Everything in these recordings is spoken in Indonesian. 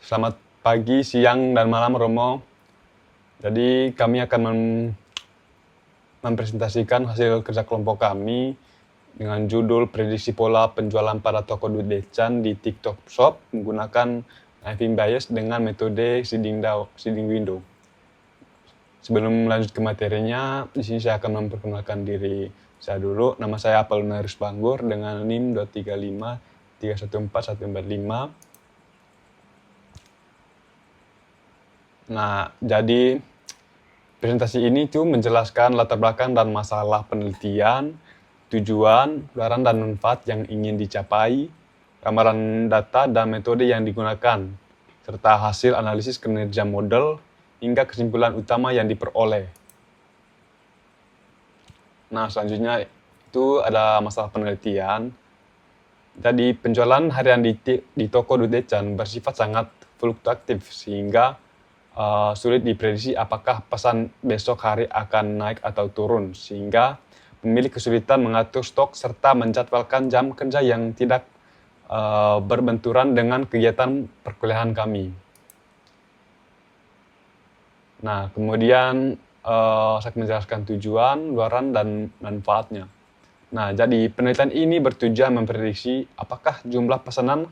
Selamat pagi, siang, dan malam Romo. Jadi kami akan mempresentasikan hasil kerja kelompok kami dengan judul prediksi pola penjualan pada toko Decan di TikTok Shop menggunakan knifing bias dengan metode seeding window. Sebelum lanjut ke materinya, di sini saya akan memperkenalkan diri saya dulu. Nama saya Apollonarius Banggur dengan NIM 235 314 145. Nah, jadi presentasi ini tuh menjelaskan latar belakang dan masalah penelitian, tujuan, ularan dan manfaat yang ingin dicapai, gambaran data dan metode yang digunakan, serta hasil analisis kinerja model hingga kesimpulan utama yang diperoleh. Nah, selanjutnya itu ada masalah penelitian. Jadi penjualan harian di toko Decan bersifat sangat fluktuatif sehingga sulit diprediksi apakah pesan besok hari akan naik atau turun, sehingga pemilik kesulitan mengatur stok serta menjadwalkan jam kerja yang tidak berbenturan dengan kegiatan perkuliahan kami. Nah, kemudian saya akan menjelaskan tujuan, luaran, dan manfaatnya. Nah, jadi penelitian ini bertujuan memprediksi apakah jumlah pesanan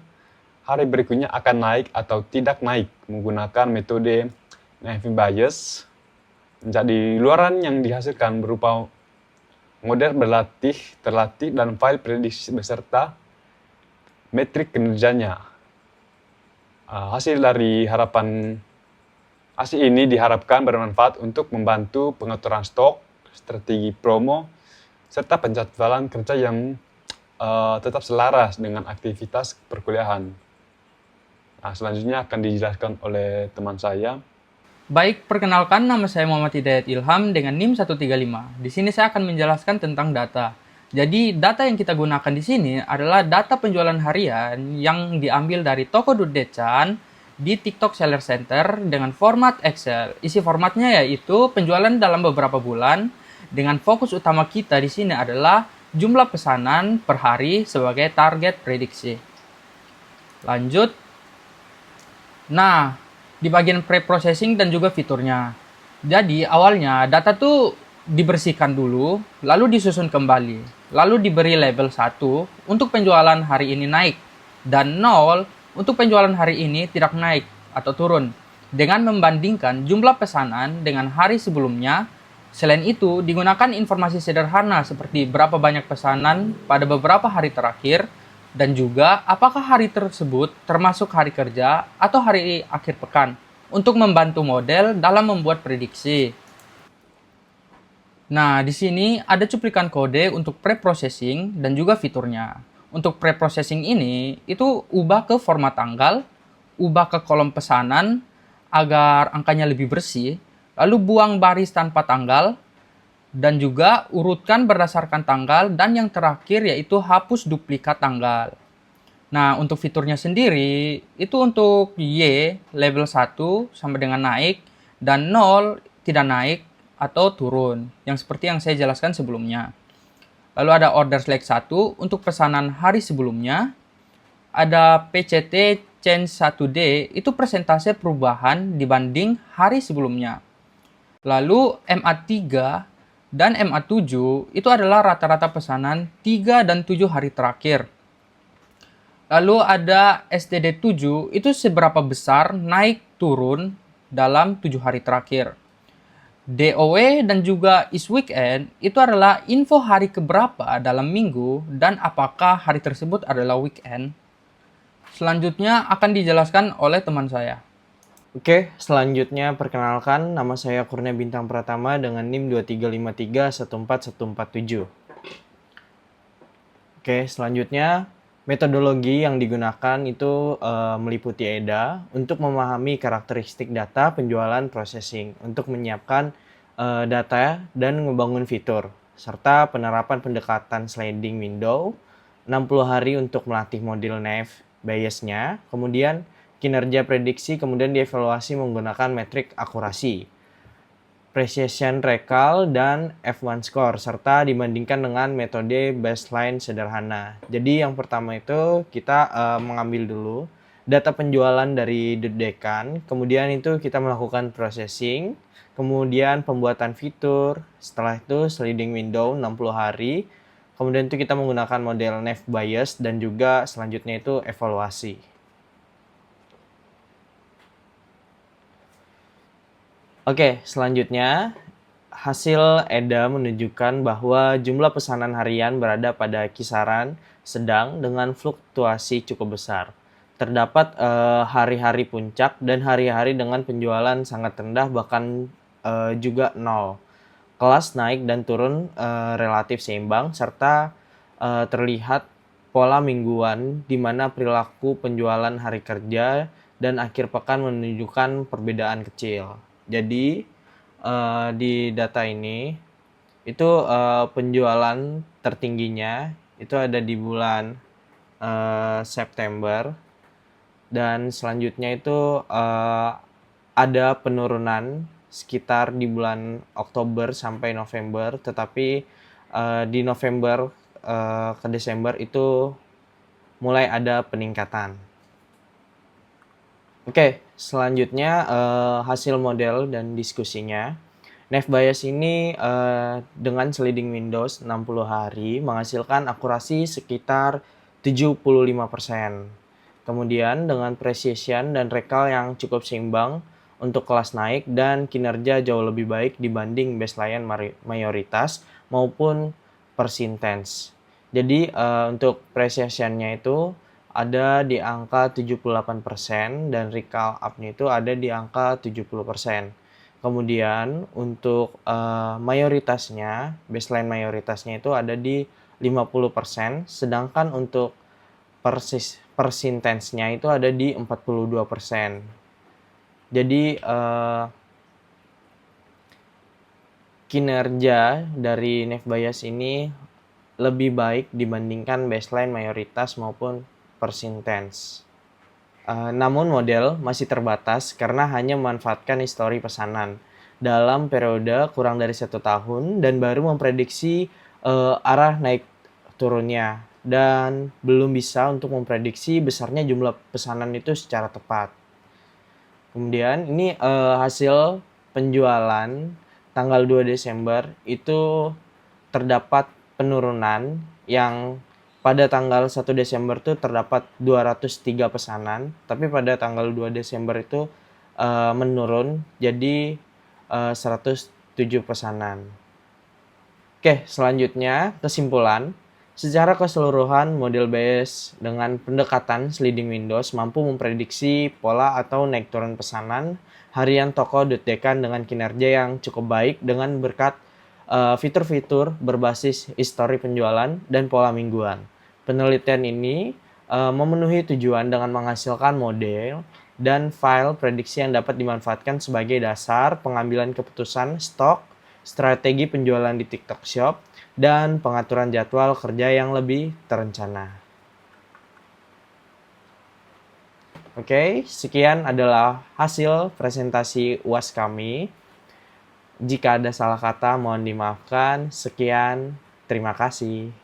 hari berikutnya akan naik atau tidak naik menggunakan metode knifing bias. Jadi luaran yang dihasilkan berupa model berlatih, terlatih, dan file prediksi beserta metrik kinerjanya. Hasil ini diharapkan bermanfaat untuk membantu pengaturan stok, strategi promo, serta penjadwalan kerja yang tetap selaras dengan aktivitas perkuliahan. Nah, selanjutnya akan dijelaskan oleh teman saya. Baik, perkenalkan nama saya Muhammad Hidayat Ilham dengan NIM 135. Di sini saya akan menjelaskan tentang data. Jadi, data yang kita gunakan di sini adalah data penjualan harian yang diambil dari toko Decan di TikTok Seller Center dengan format Excel. Isi formatnya yaitu penjualan dalam beberapa bulan dengan fokus utama kita di sini adalah jumlah pesanan per hari sebagai target prediksi. Lanjut. Nah, di bagian pre-processing dan juga fiturnya. Jadi awalnya data tuh dibersihkan dulu, lalu disusun kembali, lalu diberi label 1 untuk penjualan hari ini naik, dan 0 untuk penjualan hari ini tidak naik atau turun, dengan membandingkan jumlah pesanan dengan hari sebelumnya. Selain itu, digunakan informasi sederhana seperti berapa banyak pesanan pada beberapa hari terakhir, dan juga apakah hari tersebut termasuk hari kerja atau hari akhir pekan untuk membantu model dalam membuat prediksi. Nah, di sini ada cuplikan kode untuk pre-processing dan juga fiturnya. Untuk pre-processing ini, itu ubah ke format tanggal, ubah ke kolom pesanan agar angkanya lebih bersih, lalu buang baris tanpa tanggal, dan juga urutkan berdasarkan tanggal, dan yang terakhir yaitu hapus duplikat tanggal. Nah, untuk fiturnya sendiri, itu untuk Y level 1 sama dengan naik, dan 0 tidak naik atau turun, yang seperti yang saya jelaskan sebelumnya. Lalu ada order select 1 untuk pesanan hari sebelumnya, ada PCT change 1D, itu persentase perubahan dibanding hari sebelumnya. Lalu MA3 dan MA7 itu adalah rata-rata pesanan 3 dan 7 hari terakhir. Lalu ada STD7 itu seberapa besar naik turun dalam 7 hari terakhir. DOW dan juga is weekend itu adalah info hari keberapa dalam minggu dan apakah hari tersebut adalah weekend. Selanjutnya akan dijelaskan oleh teman saya. Oke, selanjutnya perkenalkan, nama saya Kurnia Bintang Pratama dengan NIM 235314147. Oke, selanjutnya metodologi yang digunakan itu meliputi EDA untuk memahami karakteristik data penjualan processing untuk menyiapkan data dan membangun fitur, serta penerapan pendekatan sliding window, 60 hari untuk melatih model knifing bias-nya, kemudian kinerja prediksi, kemudian dievaluasi menggunakan metrik akurasi, precision recall, dan F1 score, serta dibandingkan dengan metode baseline sederhana. Jadi yang pertama itu kita mengambil dulu data penjualan dari dedekan, kemudian itu kita melakukan processing, kemudian pembuatan fitur, setelah itu sliding window 60 hari, kemudian itu kita menggunakan model Naive Bayes dan juga selanjutnya itu evaluasi. Oke, selanjutnya hasil EDA menunjukkan bahwa jumlah pesanan harian berada pada kisaran sedang dengan fluktuasi cukup besar. Terdapat hari-hari puncak dan hari-hari dengan penjualan sangat rendah bahkan juga nol. Kelas naik dan turun relatif seimbang serta terlihat pola mingguan di mana perilaku penjualan hari kerja dan akhir pekan menunjukkan perbedaan kecil. Jadi di data ini itu penjualan tertingginya itu ada di bulan September dan selanjutnya itu ada penurunan sekitar di bulan Oktober sampai November, tetapi di November ke Desember itu mulai ada peningkatan. Oke, selanjutnya hasil model dan diskusinya. Naive Bayes ini dengan sliding windows 60 hari menghasilkan akurasi sekitar 75%. Kemudian dengan precision dan recall yang cukup seimbang untuk kelas naik dan kinerja jauh lebih baik dibanding baseline mayoritas maupun persistence. Jadi untuk precisionnya itu ada di angka 78% dan recall up-nya itu ada di angka 70%. Kemudian untuk mayoritasnya, baseline mayoritasnya itu ada di 50%, sedangkan untuk persistence-nya itu ada di 42%. Jadi kinerja dari Naive Bayes ini lebih baik dibandingkan baseline mayoritas maupun persistence. Namun model masih terbatas karena hanya memanfaatkan histori pesanan dalam periode kurang dari 1 tahun dan baru memprediksi arah naik turunnya dan belum bisa untuk memprediksi besarnya jumlah pesanan itu secara tepat. Kemudian ini hasil penjualan tanggal 2 Desember itu terdapat penurunan yang pada tanggal 1 Desember itu terdapat 203 pesanan, tapi pada tanggal 2 Desember itu menurun jadi 107 pesanan. Oke, selanjutnya kesimpulan. Secara keseluruhan, model Bayes dengan pendekatan sliding windows mampu memprediksi pola atau naik turun pesanan harian toko dedekan dengan kinerja yang cukup baik dengan berkat fitur-fitur berbasis histori penjualan dan pola mingguan. Penelitian ini memenuhi tujuan dengan menghasilkan model dan file prediksi yang dapat dimanfaatkan sebagai dasar pengambilan keputusan stok, strategi penjualan di TikTok Shop, dan pengaturan jadwal kerja yang lebih terencana. Oke, sekian adalah hasil presentasi UAS kami. Jika ada salah kata mohon dimaafkan. Sekian, terima kasih.